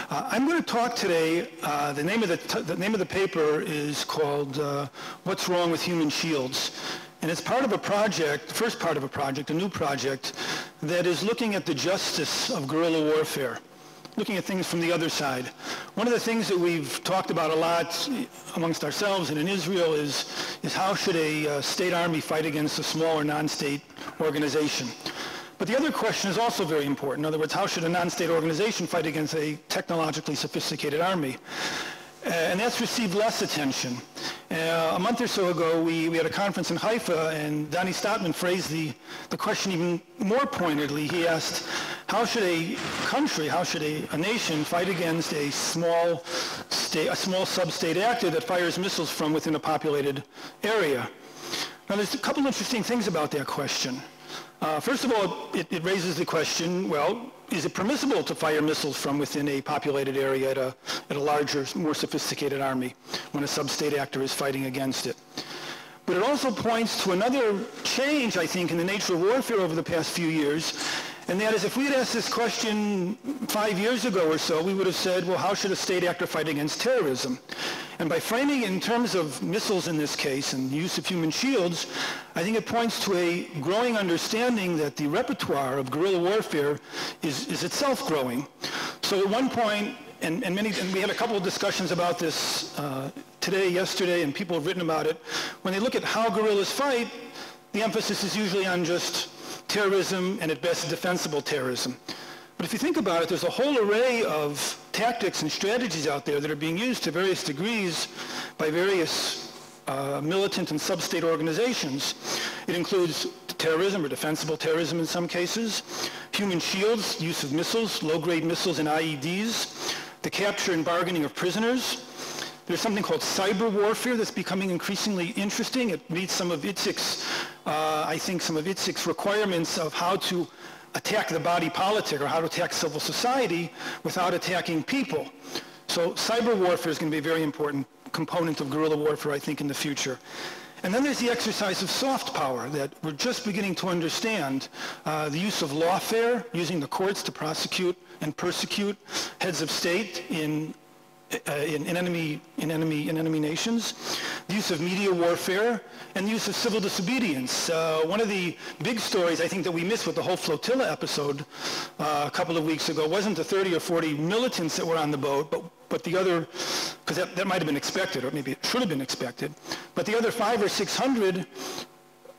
I'm going to talk today, the name of the paper is called What's Wrong with Human Shields? And it's part of a project, first part of a project, a new project, that is looking at the justice of guerrilla warfare, looking at things from the other side. One of the things that we've talked about a lot amongst ourselves and in Israel is how should a state army fight against a small or non-state organization? But the other question is also very important. In other words, how should a non-state organization fight against a technologically sophisticated army? And that's received less attention. A month or so ago, we had a conference in Haifa, and Donnie Stottman phrased the question even more pointedly. He asked, how should a country, how should a nation fight against a small sub-state actor that fires missiles from within a populated area? Now, there's a couple interesting things about that question. First of all, it raises the question, well, is it permissible to fire missiles from within a populated area at a larger, more sophisticated army when a sub-state actor is fighting against it? But it also points to another change, I think, in the nature of warfare over the past few years, and that is if we had asked this question 5 years ago or so, we would have said, well, how should a state actor fight against terrorism? And by framing it in terms of missiles in this case and the use of human shields, I think it points to a growing understanding that the repertoire of guerrilla warfare is itself growing. So at one point, and we had a couple of discussions about this today, yesterday, and people have written about it, when they look at how guerrillas fight, the emphasis is usually on just terrorism and at best defensible terrorism. But if you think about it, there's a whole array of tactics and strategies out there that are being used to various degrees by various militant and sub-state organizations. It includes terrorism or defensible terrorism in some cases, human shields, use of missiles, low-grade missiles and IEDs, the capture and bargaining of prisoners. There's something called cyber warfare that's becoming increasingly interesting. It meets some of ITSIC's requirements of how to attack the body politic or how to attack civil society without attacking people. So cyber warfare is going to be a very important component of guerrilla warfare, I think, in the future. And then there's the exercise of soft power that we're just beginning to understand. The use of lawfare, using the courts to prosecute and persecute heads of state in enemy nations, the use of media warfare, and the use of civil disobedience. One of the big stories I think that we missed with the whole flotilla episode a couple of weeks ago wasn't the 30 or 40 militants that were on the boat, but the other, because that might have been expected, or maybe it should have been expected, but the other 500 or 600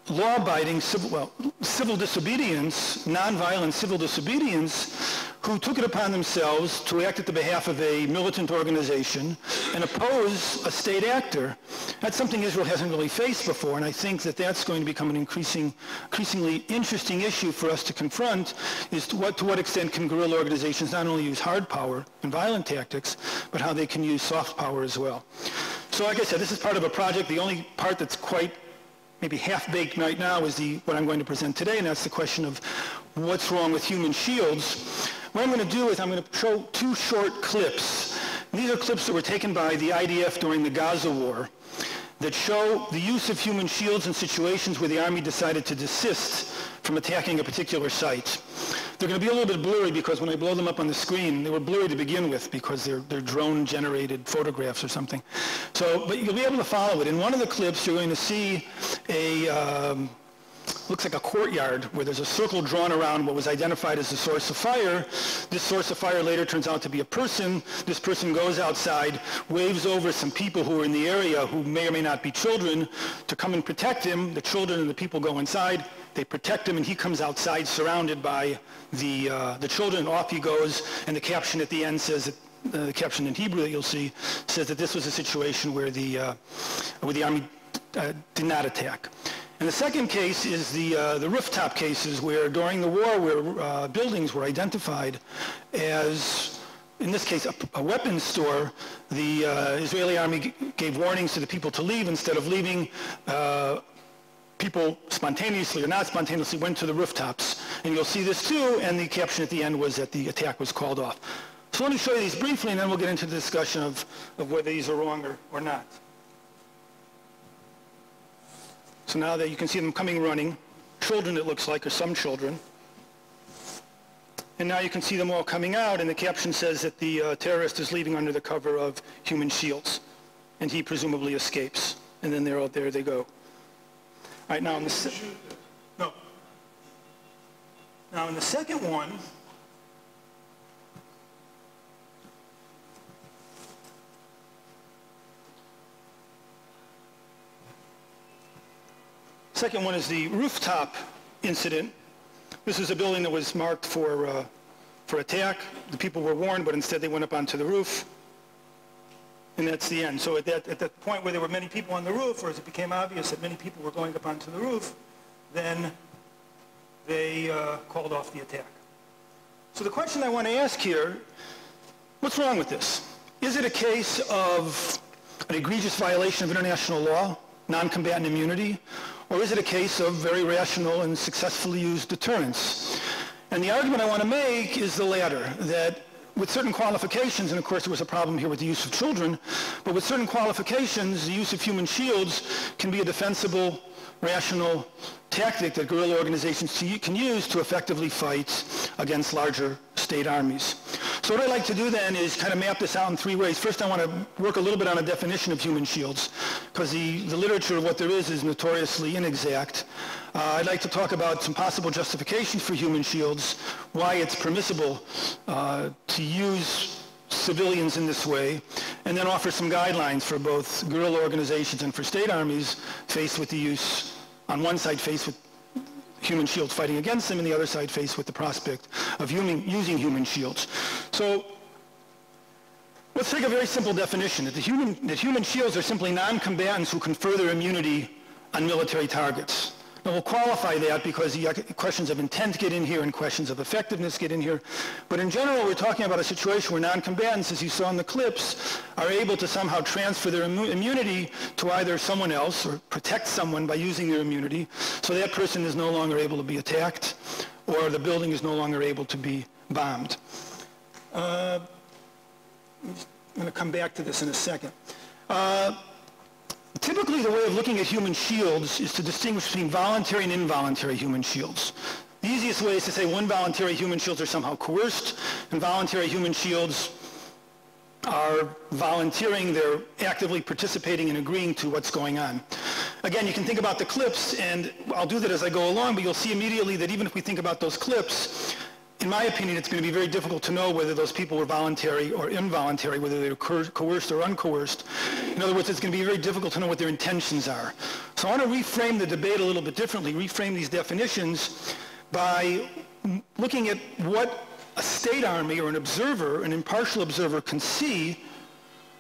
law-abiding civil disobedience, nonviolent civil disobedience, who took it upon themselves to act at the behalf of a militant organization and oppose a state actor. That's something Israel hasn't really faced before, and I think that that's going to become an increasingly interesting issue for us to confront, is to what extent can guerrilla organizations not only use hard power and violent tactics, but how they can use soft power as well. So like I said, this is part of a project. The only part that's quite maybe half-baked right now is what I'm going to present today, and that's the question of what's wrong with human shields. What I'm going to do is I'm going to show two short clips. And these are clips that were taken by the IDF during the Gaza war that show the use of human shields in situations where the army decided to desist from attacking a particular site. They're going to be a little bit blurry because when I blow them up on the screen, they were blurry to begin with because they're drone-generated photographs or something. But you'll be able to follow it. In one of the clips, you're going to see looks like a courtyard where there's a circle drawn around what was identified as the source of fire. This source of fire later turns out to be a person. This person goes outside, waves over some people who are in the area who may or may not be children to come and protect him. The children and the people go inside. They protect him, and he comes outside surrounded by the children. Off he goes, and the caption at the end says that, the caption in Hebrew that you'll see says that this was a situation where the army did not attack. And the second case is the rooftop cases where during the war where buildings were identified as, in this case, a weapons store. The Israeli army gave warnings to the people to leave. Instead of leaving, people spontaneously or not spontaneously went to the rooftops. And you'll see this too, and the caption at the end was that the attack was called off. So let me show you these briefly, and then we'll get into the discussion of whether these are wrong or not. So now that you can see them coming running, children it looks like, or some children. and now you can see them all coming out, and the caption says that the terrorist is leaving under the cover of human shields, and he presumably escapes. And then there they go. All right, now in the Now in the second one, is the Rooftop Incident. This is a building that was marked for attack. The people were warned, but instead they went up onto the roof. And that's the end. So at that point where there were many people on the roof, or as it became obvious that many people were going up onto the roof, then they called off the attack. So the question I want to ask here, what's wrong with this? Is it a case of an egregious violation of international law, non-combatant immunity, or is it a case of very rational and successfully used deterrence? And the argument I want to make is the latter, that with certain qualifications, and of course there was a problem here with the use of children, but with certain qualifications, the use of human shields can be a defensible, rational tactic that guerrilla organizations can use to effectively fight against larger state armies. So what I'd like to do then is kind of map this out in three ways. First, I want to work a little bit on a definition of human shields, because the literature of what there is notoriously inexact. I'd like to talk about some possible justifications for human shields, why it's permissible to use civilians in this way, and then offer some guidelines for both guerrilla organizations and for state armies faced with the use, on one side faced with human shields fighting against them, and the other side faced with the prospect of using human shields. So let's take a very simple definition, that human shields are simply non-combatants who confer their immunity on military targets. Now we'll qualify that because questions of intent get in here and questions of effectiveness get in here. But in general, we're talking about a situation where non-combatants, as you saw in the clips, are able to somehow transfer their immunity to either someone else or protect someone by using their immunity, so that person is no longer able to be attacked or the building is no longer able to be bombed. I'm going to come back to this in a second. Typically, the way of looking at human shields is to distinguish between voluntary and involuntary human shields. The easiest way is to say involuntary human shields are somehow coerced, and voluntary human shields are volunteering, they're actively participating and agreeing to what's going on. Again, you can think about the clips, and I'll do that as I go along, but you'll see immediately that even if we think about those clips, in my opinion, it's going to be very difficult to know whether those people were voluntary or involuntary, whether they were coerced or uncoerced. In other words, it's going to be very difficult to know what their intentions are. So I want to reframe the debate a little bit differently, reframe these definitions by looking at what a state army or an observer, an impartial observer, can see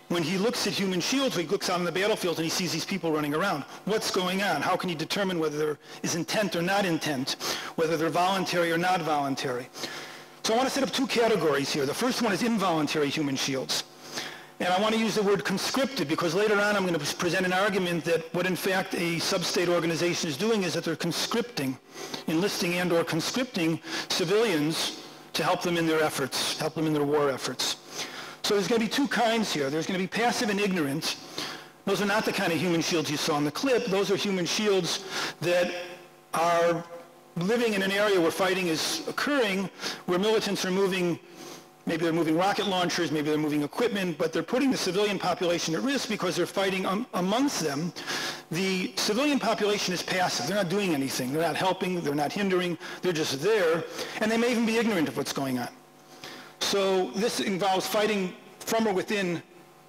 when he looks at human shields, when he looks out on the battlefield and he sees these people running around. What's going on? How can you determine whether there is intent or not intent, whether they're voluntary or not voluntary? So I want to set up two categories here. The first one is involuntary human shields. And I want to use the word conscripted because later on I'm going to present an argument that what in fact a sub-state organization is doing is that they're conscripting, enlisting and or conscripting civilians to help them in their efforts, help them in their war efforts. So there's going to be two kinds here. There's going to be passive and ignorant. Those are not the kind of human shields you saw in the clip. Those are human shields that are living in an area where fighting is occurring, where militants are moving, maybe they're moving rocket launchers, maybe they're moving equipment, but they're putting the civilian population at risk because they're fighting amongst them. The civilian population is passive. They're not doing anything. They're not helping. They're not hindering. They're just there. And they may even be ignorant of what's going on. So this involves fighting from or within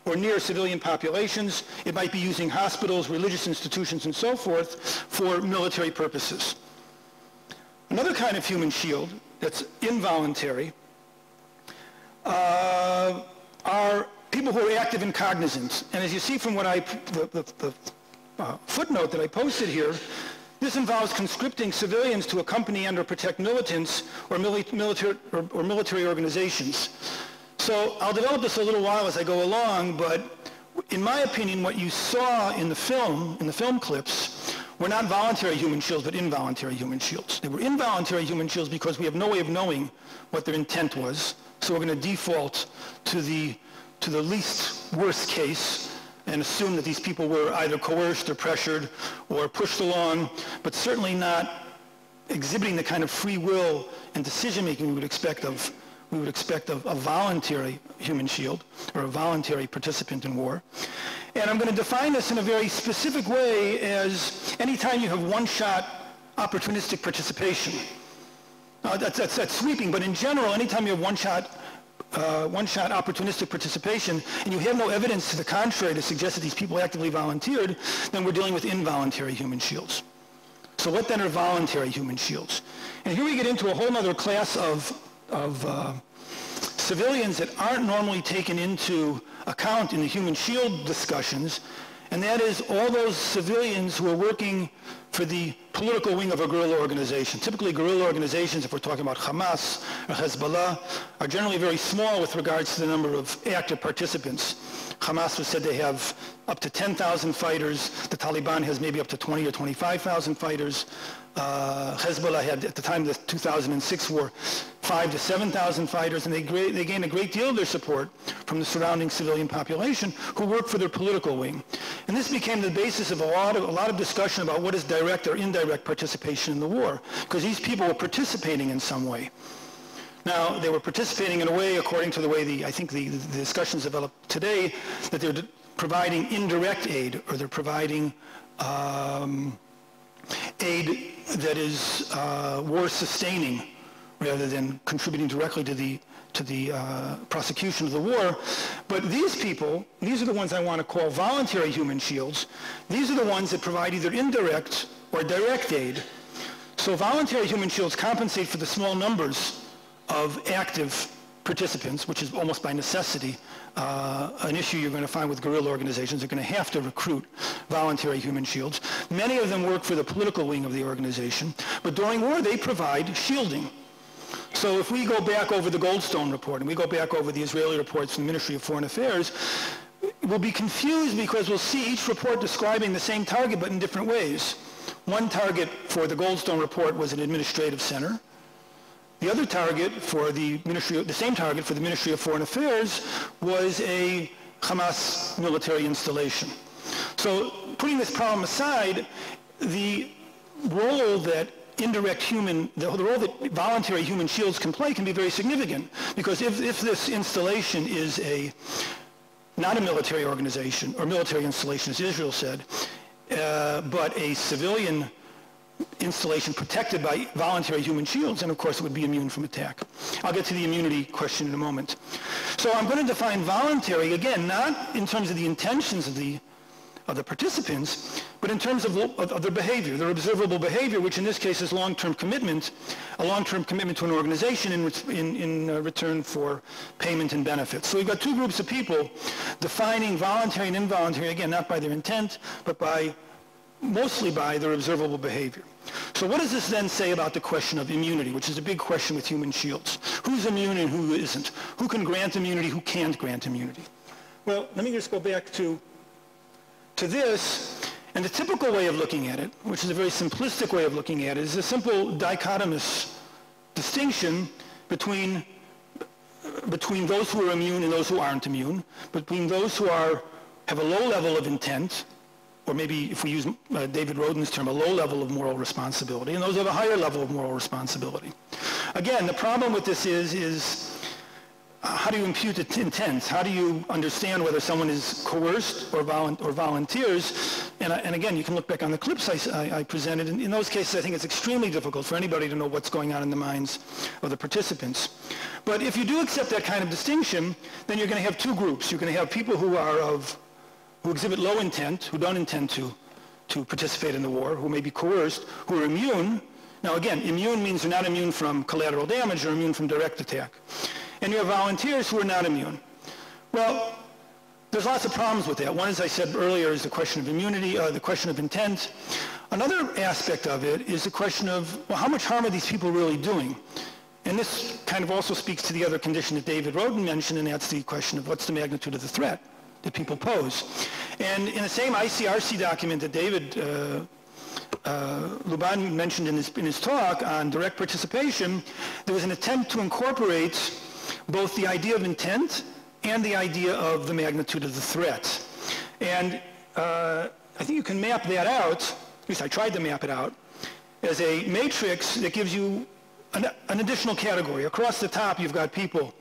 or near civilian populations. It might be using hospitals, religious institutions, and so forth for military purposes. Another kind of human shield that's involuntary are people who are active and cognizant. And as you see from what the footnote that I posted here, this involves conscripting civilians to accompany and or protect militants or military organizations. So I'll develop this a little while as I go along, but in my opinion, what you saw in the film clips, were not voluntary human shields, but involuntary human shields. They were involuntary human shields because we have no way of knowing what their intent was. So we're going to default to the least worst case and assume that these people were either coerced or pressured or pushed along, but certainly not exhibiting the kind of free will and decision-making we would expect of a voluntary human shield or a voluntary participant in war. And I'm going to define this in a very specific way as anytime you have one-shot opportunistic participation. That's sweeping, but in general, anytime you have one-shot opportunistic participation and you have no evidence to the contrary to suggest that these people actively volunteered, then we're dealing with involuntary human shields. So what then are voluntary human shields? And here we get into a whole other class of civilians that aren't normally taken into account in the human shield discussions, and that is all those civilians who are working for the political wing of a guerrilla organization. Typically, guerrilla organizations, if we're talking about Hamas or Hezbollah, are generally very small with regards to the number of active participants. Hamas was said to have up to 10,000 fighters. The Taliban has maybe up to 20 or 25,000 fighters. Hezbollah had, at the time of the 2006 war, 5,000 to 7,000 fighters, and they gained a great deal of their support from the surrounding civilian population who worked for their political wing. And this became the basis of a lot of discussion about what is direct or indirect participation in the war, because these people were participating in some way. Now, they were participating in a way, according to the way I think the discussions developed today, that they're providing indirect aid, or they're providing aid that is war-sustaining rather than contributing directly to the prosecution of the war. But these people, these are the ones I want to call voluntary human shields. These are the ones that provide either indirect or direct aid. So voluntary human shields compensate for the small numbers of active participants, which is almost by necessity an issue you're going to find with guerrilla organizations. They're going to have to recruit voluntary human shields. Many of them work for the political wing of the organization, but during war they provide shielding. So if we go back over the Goldstone report and we go back over the Israeli reports from the Ministry of Foreign Affairs, we'll be confused because we'll see each report describing the same target but in different ways. One target for the Goldstone report was an administrative center. The other target for the same target for the Ministry of Foreign Affairs was a Hamas military installation. So putting this problem aside, the role that the role that voluntary human shields can play can be very significant, because if this installation is not a military organization or military installation, as Israel said, but a civilian installation protected by voluntary human shields, and of course it would be immune from attack. I'll get to the immunity question in a moment. So I'm going to define voluntary, again, not in terms of the intentions of the participants, but in terms of their behavior, their observable behavior, which in this case is long-term commitment, a long-term commitment to an organization in return for payment and benefits. So we've got two groups of people defining voluntary and involuntary, again, not by their intent, but mostly by their observable behavior. So what does this then say about the question of immunity, which is a big question with human shields? Who's immune and who isn't? Who can grant immunity, who can't grant immunity? Well, let me just go back to this, and the typical way of looking at it, which is a very simplistic way of looking at it, is a simple dichotomous distinction between those who are immune and those who aren't immune, between those who have a low level of intent, or maybe if we use David Roden's term, a low level of moral responsibility, and those who have a higher level of moral responsibility. Again, the problem with this is how do you impute intent? How do you understand whether someone is coerced or volunteers? And again, you can look back on the clips I presented. In those cases, I think it's extremely difficult for anybody to know what's going on in the minds of the participants. But if you do accept that kind of distinction, then you're going to have two groups. You're going to have people who exhibit low intent, who don't intend to participate in the war, who may be coerced, who are immune. Now again, immune means they're not immune from collateral damage, they're immune from direct attack. And you have volunteers who are not immune. Well, there's lots of problems with that. One, as I said earlier, is the question of immunity, the question of intent. Another aspect of it is the question of, well, how much harm are these people really doing? And this kind of also speaks to the other condition that David Roden mentioned, and that's the question of what's the magnitude of the threat that people pose. And in the same ICRC document that David Luban mentioned in his talk on direct participation, there was an attempt to incorporate both the idea of intent and the idea of the magnitude of the threat. And I think you can map that out, at least I tried to map it out, as a matrix that gives you an additional category. Across the top, you've got people.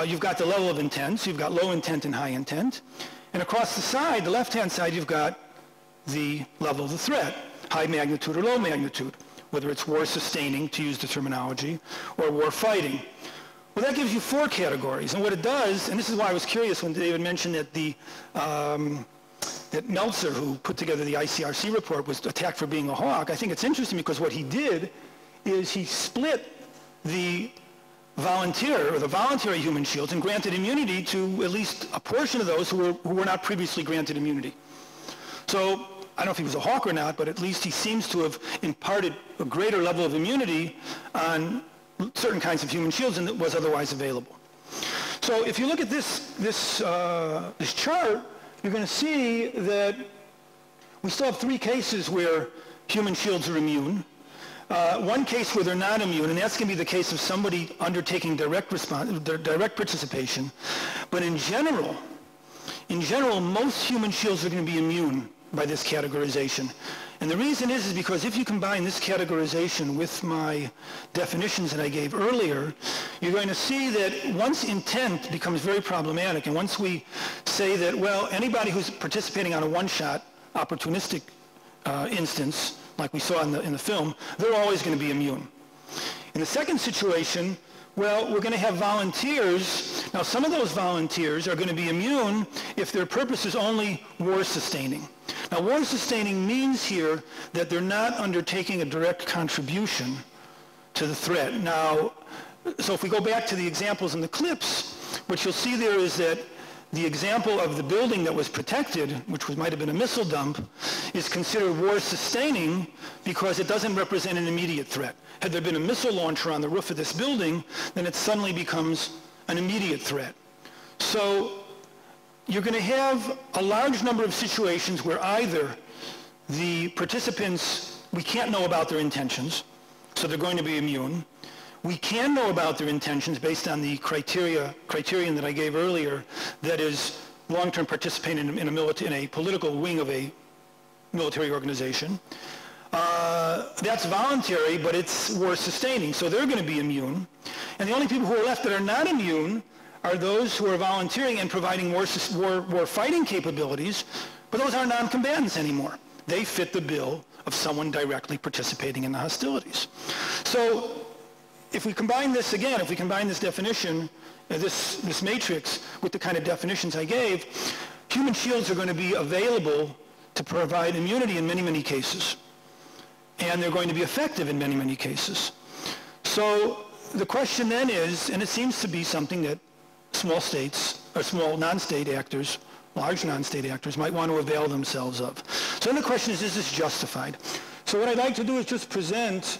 You've got the level of intent, so you've got low intent and high intent. And across the side, the left-hand side, you've got the level of the threat, high magnitude or low magnitude, whether it's war-sustaining, to use the terminology, or war-fighting. Well, that gives you 4 categories. And what it does, and this is why I was curious when David mentioned that that Meltzer, who put together the ICRC report, was attacked for being a hawk. I think it's interesting because what he did is he split the volunteer or the voluntary human shields and granted immunity to at least a portion of those who were not previously granted immunity. So I don't know if he was a hawk or not, but at least he seems to have imparted a greater level of immunity on certain kinds of human shields than was otherwise available. So if you look at this chart, you're going to see that we still have 3 cases where human shields are immune. One case where they're not immune, and that's going to be the case of somebody undertaking direct participation. But in general, most human shields are going to be immune by this categorization. And the reason is because if you combine this categorization with my definitions that I gave earlier, you're going to see that once intent becomes very problematic, and once we say that, well, anybody who's participating on a one-shot opportunistic instance, like we saw in the film, they're always going to be immune. In the second situation, well, we're going to have volunteers. Now, some of those volunteers are going to be immune if their purpose is only war-sustaining. Now, war-sustaining means here that they're not undertaking a direct contribution to the threat. Now, so if we go back to the examples in the clips, what you'll see there is that the example of the building that was protected, which might have been a missile dump, is considered war-sustaining because it doesn't represent an immediate threat. Had there been a missile launcher on the roof of this building, then it suddenly becomes an immediate threat. So you're going to have a large number of situations where either the participants, we can't know about their intentions, so they're going to be immune. We can know about their intentions based on the criterion that I gave earlier, that is long-term participating in a political wing of a military organization. That's voluntary, but it's war-sustaining, so they're going to be immune. And the only people who are left that are not immune are those who are volunteering and providing war-fighting capabilities, but those aren't non-combatants anymore. They fit the bill of someone directly participating in the hostilities. So if we combine this again, if we combine this definition, this matrix with the kind of definitions I gave, human shields are going to be available to provide immunity in many, many cases. And they're going to be effective in many, many cases. So the question then is, and it seems to be something that small states, or small non-state actors, large non-state actors might want to avail themselves of. So then the question is this justified? So what I'd like to do is just present,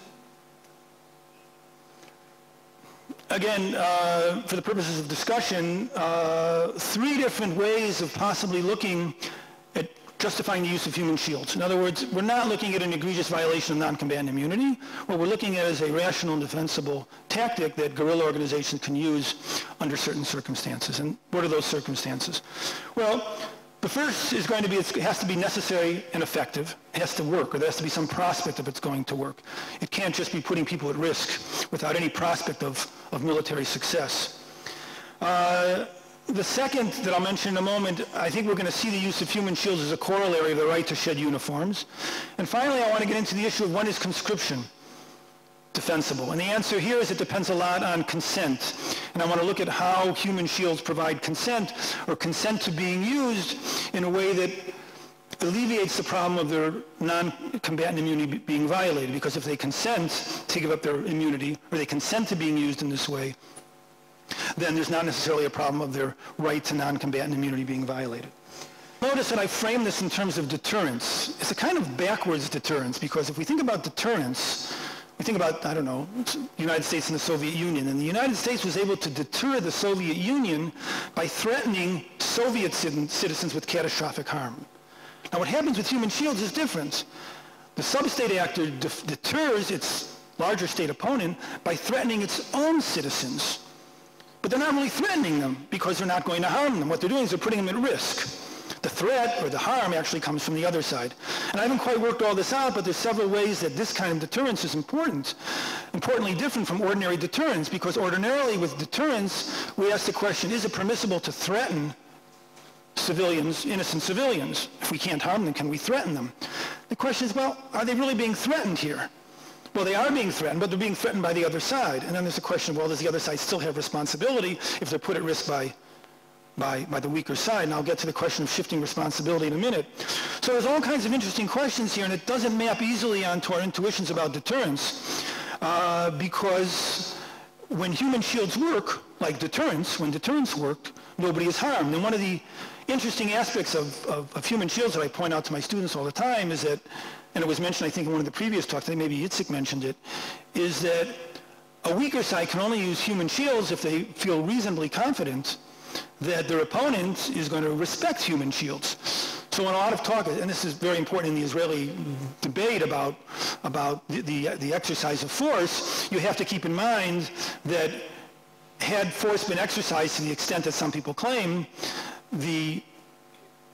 again, for the purposes of discussion, 3 different ways of possibly looking at justifying the use of human shields. In other words, we're not looking at an egregious violation of non-combatant immunity. What we're looking at is a rational and defensible tactic that guerrilla organizations can use under certain circumstances. And what are those circumstances? Well, the first is going to be, it has to be necessary and effective. It has to work, or there has to be some prospect of it's going to work. It can't just be putting people at risk without any prospect of military success. The second that I'll mention in a moment, I think we're going to see the use of human shields as a corollary of the right to shed uniforms. And finally, I want to get into the issue of when is conscription defensible. And the answer here is it depends a lot on consent. And I want to look at how human shields provide consent, or consent to being used in a way that alleviates the problem of their non-combatant immunity being violated. Because if they consent to give up their immunity, or they consent to being used in this way, then there's not necessarily a problem of their right to non-combatant immunity being violated. Notice that I frame this in terms of deterrence. It's a kind of backwards deterrence, because if we think about deterrence, we think about, I don't know, the United States and the Soviet Union. And the United States was able to deter the Soviet Union by threatening Soviet citizens with catastrophic harm. Now, what happens with human shields is different. The sub-state actor deters its larger state opponent by threatening its own citizens. But they're not really threatening them because they're not going to harm them. What they're doing is they're putting them at risk. the threat or the harm actually comes from the other side. And I haven't quite worked all this out, but there's several ways that this kind of deterrence is importantly different from ordinary deterrence, because ordinarily with deterrence, we ask the question, is it permissible to threaten civilians, innocent civilians? If we can't harm them, can we threaten them? The question is, well, are they really being threatened here? Well, they are being threatened, but they're being threatened by the other side. And then there's the question, well, does the other side still have responsibility if they're put at risk by the weaker side? And I'll get to the question of shifting responsibility in a minute. So there's all kinds of interesting questions here, and it doesn't map easily onto our intuitions about deterrence, because when human shields work, like deterrence, when deterrence worked, nobody is harmed. And one of the interesting aspects of human shields that I point out to my students all the time is that, and it was mentioned, I think, in one of the previous talks, I think maybe Yitzhak mentioned it, is that a weaker side can only use human shields if they feel reasonably confident that their opponent is going to respect human shields. So in a lot of talk, and this is very important in the Israeli debate about the exercise of force, you have to keep in mind that had force been exercised to the extent that some people claim, the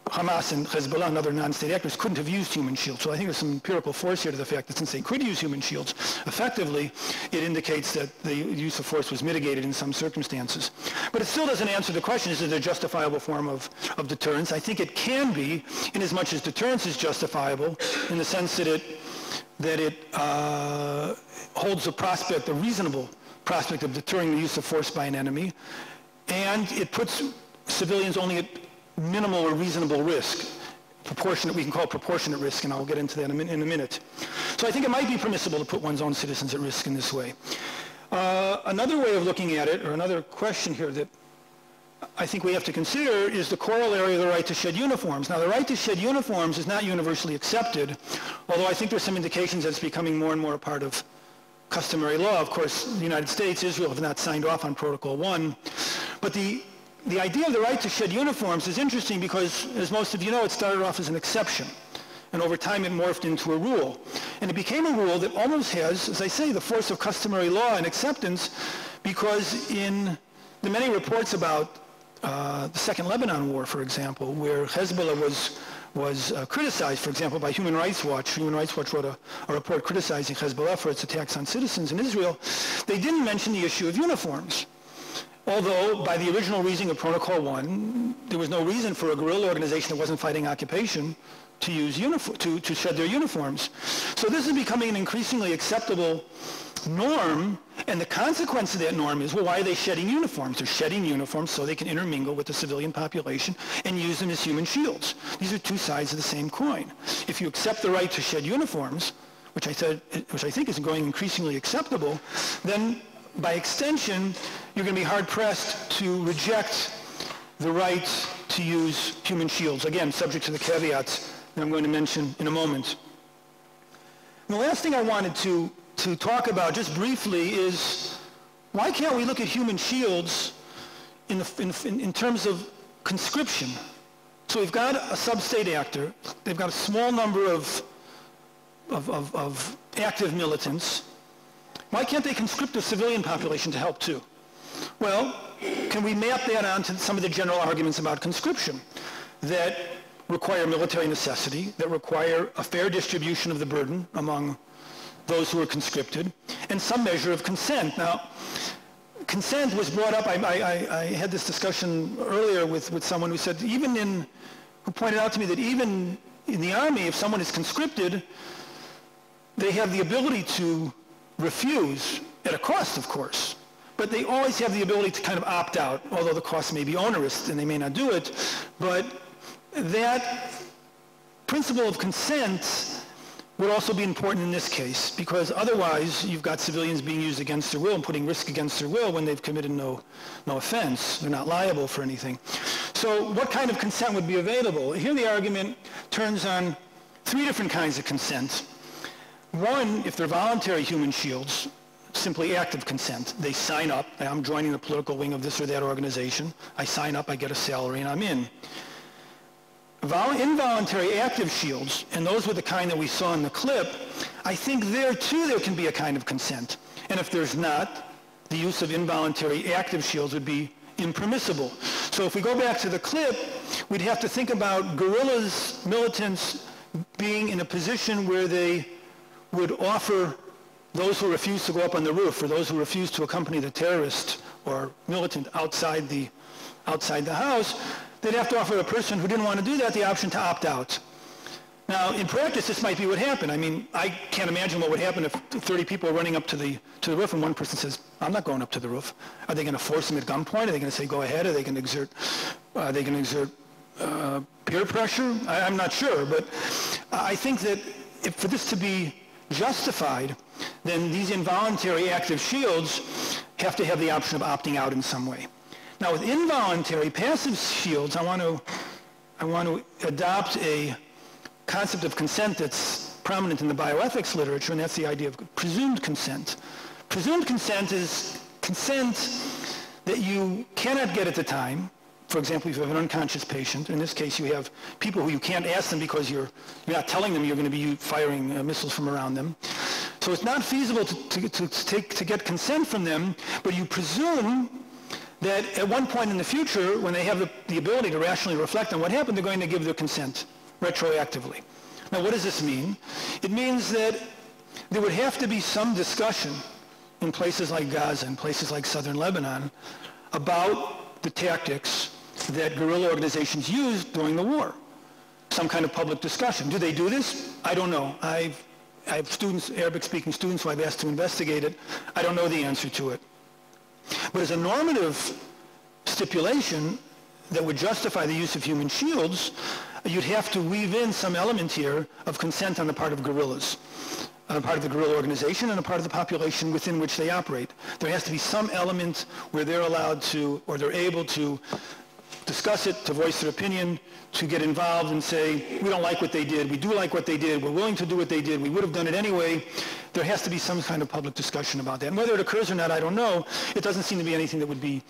Hamas and Hezbollah and other non-state actors couldn't have used human shields. So I think there's some empirical force here to the fact that since they could use human shields effectively, it indicates that the use of force was mitigated in some circumstances. But it still doesn't answer the question, is it a justifiable form of deterrence? I think it can be, in as much as deterrence is justifiable, in the sense that it holds a reasonable prospect of deterring the use of force by an enemy, and it puts civilians only at minimal or reasonable risk, proportionate, we can call it proportionate risk, and I'll get into that in a minute. So I think it might be permissible to put one's own citizens at risk in this way. Another way of looking at it, or another question here that I think we have to consider, is the corollary of the right to shed uniforms. Now, the right to shed uniforms is not universally accepted, although I think there's some indications that it's becoming more and more a part of customary law. Of course, the United States, Israel have not signed off on Protocol 1, but the idea of the right to shed uniforms is interesting because, as most of you know, it started off as an exception. And over time it morphed into a rule. And it became a rule that almost has, as I say, the force of customary law and acceptance, because in the many reports about the Second Lebanon War, for example, where Hezbollah was criticized, for example, by Human Rights Watch. Human Rights Watch wrote a report criticizing Hezbollah for its attacks on citizens in Israel. They didn't mention the issue of uniforms. Although, by the original reasoning of Protocol 1, there was no reason for a guerrilla organization that wasn't fighting occupation to use to shed their uniforms. So this is becoming an increasingly acceptable norm, and the consequence of that norm is, well, why are they shedding uniforms? They're shedding uniforms so they can intermingle with the civilian population and use them as human shields. These are two sides of the same coin. If you accept the right to shed uniforms, which I think is going increasingly acceptable, then by extension, you're going to be hard-pressed to reject the right to use human shields, again, subject to the caveats that I'm going to mention in a moment. And the last thing I wanted to talk about just briefly is, why can't we look at human shields in terms of conscription? So we've got a sub-state actor. They've got a small number of active militants. Why can't they conscript the civilian population to help too? Well, can we map that onto some of the general arguments about conscription that require military necessity, that require a fair distribution of the burden among those who are conscripted, and some measure of consent? Now, consent was brought up. I had this discussion earlier with someone who said, who pointed out to me that even in the Army, if someone is conscripted, they have the ability to refuse, at a cost, of course, but they always have the ability to kind of opt out, although the cost may be onerous and they may not do it. But that principle of consent would also be important in this case, because otherwise you've got civilians being used against their will and putting risk against their will when they've committed no offense. They're not liable for anything. So what kind of consent would be available? Here the argument turns on three different kinds of consent. One, if they're voluntary human shields, simply active consent. They sign up. I'm joining the political wing of this or that organization. I sign up, I get a salary, and I'm in. Involuntary active shields, and those were the kind that we saw in the clip, I think there too there can be a kind of consent. And if there's not, the use of involuntary active shields would be impermissible. So if we go back to the clip, we'd have to think about guerrillas, militants, being in a position where they would offer those who refuse to go up on the roof, or those who refuse to accompany the terrorist or militant outside the house, they'd have to offer a person who didn't want to do that the option to opt out. Now, in practice, this might be what happened. I mean, I can't imagine what would happen if 30 people are running up to the roof and one person says, I'm not going up to the roof. Are they going to force them at gunpoint? Are they going to say, go ahead? Are they going to exert peer pressure? I'm not sure. But I think that for this to be justified, then these involuntary active shields have to have the option of opting out in some way. Now, with involuntary passive shields, I want to adopt a concept of consent that's prominent in the bioethics literature, and that's the idea of presumed consent. Presumed consent is consent that you cannot get at the time. For example, if you have an unconscious patient, in this case you have people who you can't ask them because you're not telling them you're going to be firing missiles from around them. So it's not feasible to get consent from them, but you presume that at one point in the future, when they have the ability to rationally reflect on what happened, they're going to give their consent retroactively. Now, what does this mean? It means that there would have to be some discussion in places like Gaza and places like southern Lebanon about the tactics that guerrilla organizations used during the war. Some kind of public discussion. Do they do this? I don't know. I have students, Arabic-speaking students, who I've asked to investigate it. I don't know the answer to it. But as a normative stipulation that would justify the use of human shields, you'd have to weave in some element here of consent on the part of guerrillas, on the part of the guerrilla organization and a part of the population within which they operate. There has to be some element where they're allowed to, or they're able to discuss it, to voice their opinion, to get involved and say, we don't like what they did, we do like what they did, we're willing to do what they did, we would have done it anyway. There has to be some kind of public discussion about that. And whether it occurs or not, I don't know. It doesn't seem to be anything that would be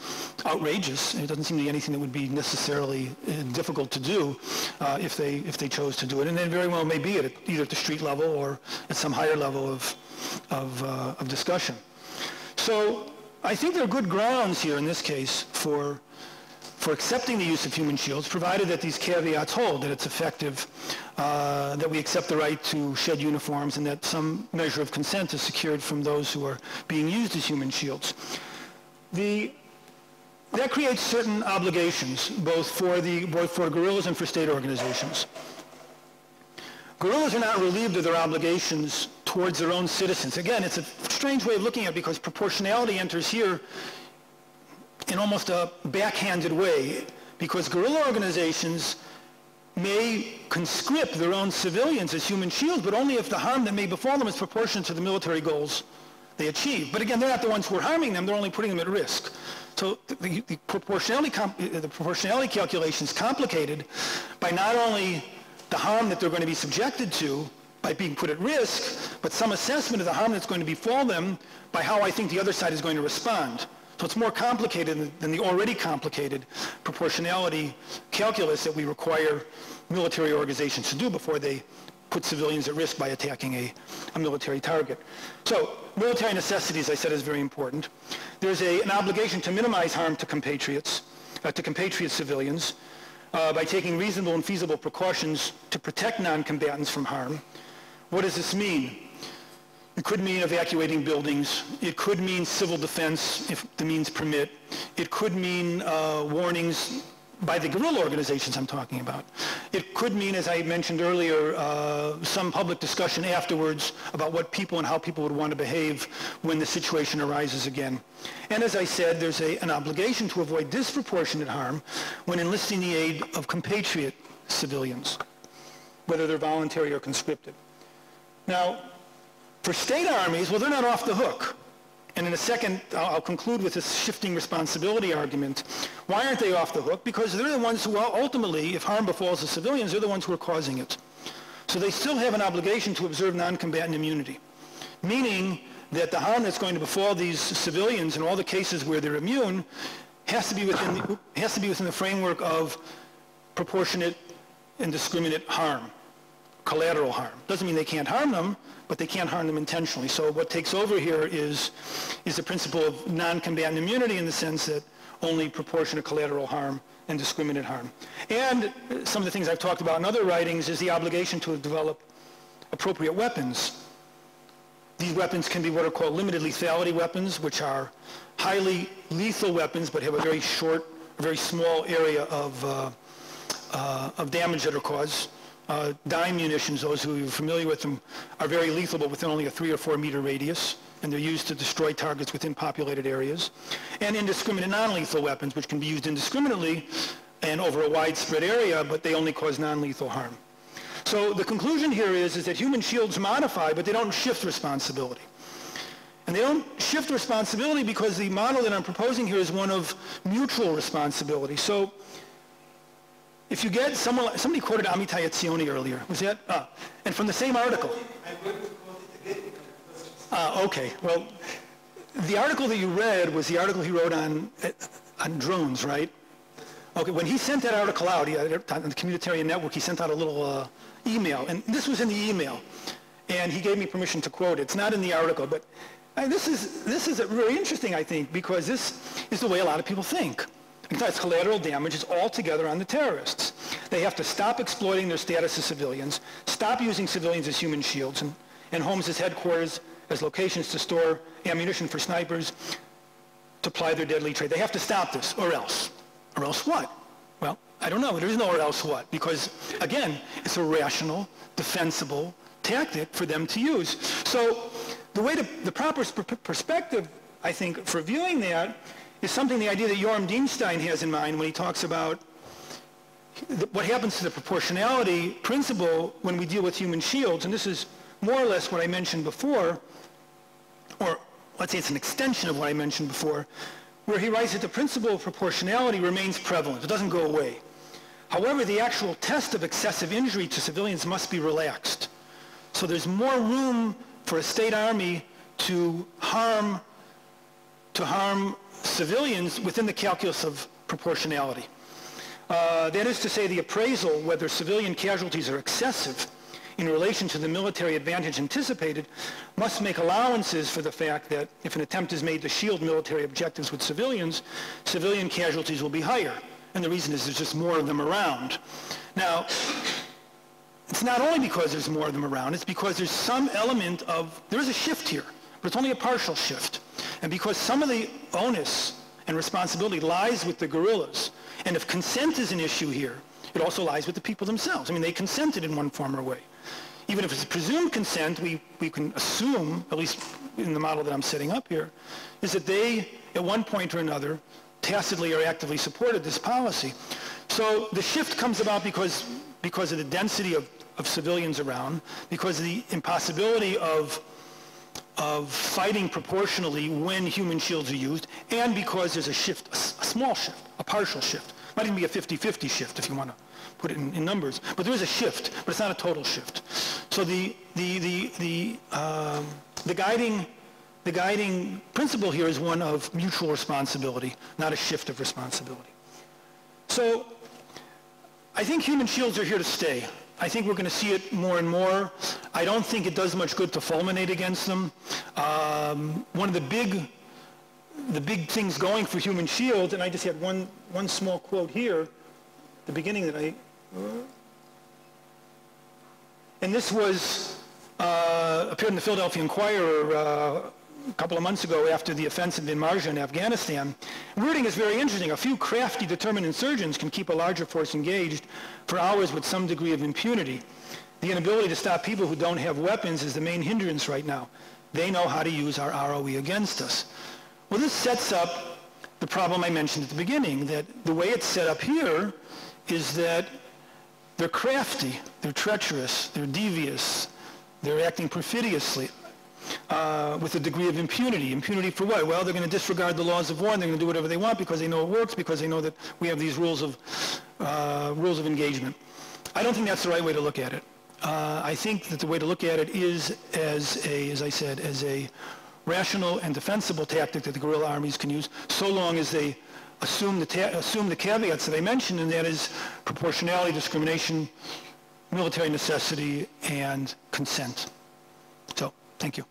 outrageous. It doesn't seem to be anything that would be necessarily difficult to do if they chose to do it. And then very well may be either at the street level or at some higher level of discussion. So I think there are good grounds here in this case for accepting the use of human shields, provided that these caveats hold, that it's effective, that we accept the right to shed uniforms, and that some measure of consent is secured from those who are being used as human shields. That creates certain obligations, both for guerrillas and for state organizations. Guerrillas are not relieved of their obligations towards their own citizens. Again, it's a strange way of looking at it because proportionality enters here in almost a backhanded way, because guerrilla organizations may conscript their own civilians as human shields, but only if the harm that may befall them is proportionate to the military goals they achieve. But again, they're not the ones who are harming them, they're only putting them at risk. So the proportionality calculation is complicated by not only the harm that they're going to be subjected to by being put at risk, but some assessment of the harm that's going to befall them by how I think the other side is going to respond. So it's more complicated than the already complicated proportionality calculus that we require military organizations to do before they put civilians at risk by attacking a military target. So military necessity, as I said, is very important. There's an obligation to minimize harm to compatriot civilians by taking reasonable and feasible precautions to protect non-combatants from harm. What does this mean? It could mean evacuating buildings. It could mean civil defense if the means permit. It could mean warnings by the guerrilla organizations I'm talking about. It could mean, as I mentioned earlier, some public discussion afterwards about what people and how people would want to behave when the situation arises again. And as I said, there's an obligation to avoid disproportionate harm when enlisting the aid of compatriot civilians, whether they're voluntary or conscripted. Now, for state armies, well, they're not off the hook. And in a second, I'll conclude with this shifting responsibility argument. Why aren't they off the hook? Because they're the ones who ultimately, if harm befalls the civilians, they're the ones who are causing it. So they still have an obligation to observe non-combatant immunity, meaning that the harm that's going to befall these civilians in all the cases where they're immune has to be within the framework of proportionate and discriminate harm, collateral harm. Doesn't mean they can't harm them, but they can't harm them intentionally. So what takes over here is the principle of non-combatant immunity in the sense that only proportionate collateral harm indiscriminate harm. And some of the things I've talked about in other writings is the obligation to develop appropriate weapons. These weapons can be what are called limited lethality weapons, which are highly lethal weapons but have a very short, very small area of damage that are caused. Dime munitions, those who are familiar with them, are very lethal but within only a 3 or 4 meter radius, and they're used to destroy targets within populated areas. And indiscriminate non-lethal weapons, which can be used indiscriminately and over a widespread area, but they only cause non-lethal harm. So the conclusion here is that human shields modify, but they don't shift responsibility. And they don't shift responsibility because the model that I'm proposing here is one of mutual responsibility. So if you get someone, somebody quoted Amitai Etzioni earlier. Was that? And from the same article. I'm going to quote it again because Okay. Well, the article that you read was the article he wrote on drones, right? Okay. When he sent that article out, on the Communitarian Network, he sent out a little email, and this was in the email, and he gave me permission to quote it. It's not in the article, but this is really interesting, I think, because this is the way a lot of people think. In fact, collateral damage is altogether on the terrorists. They have to stop exploiting their status as civilians, stop using civilians as human shields, and homes as headquarters, as locations to store ammunition for snipers, to ply their deadly trade. They have to stop this, or else. Or else what? Well, I don't know. There is no or else what, because, again, it's a rational, defensible tactic for them to use. So the proper perspective, I think, for viewing that is something, the idea that Yoram Dienstein has in mind when he talks about what happens to the proportionality principle when we deal with human shields. And this is more or less what I mentioned before, or let's say it's an extension of what I mentioned before, where he writes that the principle of proportionality remains prevalent. It doesn't go away. However, the actual test of excessive injury to civilians must be relaxed. So there's more room for a state army to harm civilians within the calculus of proportionality. That is to say, the appraisal whether civilian casualties are excessive in relation to the military advantage anticipated must make allowances for the fact that if an attempt is made to shield military objectives with civilians, civilian casualties will be higher. And the reason is there's just more of them around. Now, it's not only because there's more of them around, it's because there's some element of, there is a shift here, but it's only a partial shift. And because some of the onus and responsibility lies with the guerrillas, and if consent is an issue here, it also lies with the people themselves. I mean, they consented in one form or way. Even if it's presumed consent, we can assume, at least in the model that I'm setting up here, is that they, at one point or another, tacitly or actively supported this policy. So the shift comes about because of the density of civilians around, because of the impossibility of fighting proportionally when human shields are used, and because there's a shift, a small shift, a partial shift. Might even be a 50-50 shift if you want to put it in numbers. But there is a shift, but it's not a total shift. So the guiding principle here is one of mutual responsibility, not a shift of responsibility. So I think human shields are here to stay. I think we're going to see it more and more. I don't think it does much good to fulminate against them. One of the big things going for human shields, and I just had one small quote here, at the beginning that and this was appeared in the Philadelphia Inquirer a couple of months ago after the offensive in Marja in Afghanistan. Wording is very interesting. A few crafty, determined insurgents can keep a larger force engaged for hours with some degree of impunity. The inability to stop people who don't have weapons is the main hindrance right now. They know how to use our ROE against us. Well, this sets up the problem I mentioned at the beginning, that the way it's set up here is that they're crafty, they're treacherous, they're devious, they're acting perfidiously with a degree of impunity. Impunity for what? Well, they're going to disregard the laws of war and they're going to do whatever they want because they know it works, because they know that we have these rules of engagement. I don't think that's the right way to look at it. I think that the way to look at it is as I said, as a rational and defensible tactic that the guerrilla armies can use, so long as they assume the caveats that I mentioned, and that is proportionality, discrimination, military necessity, and consent. So, thank you.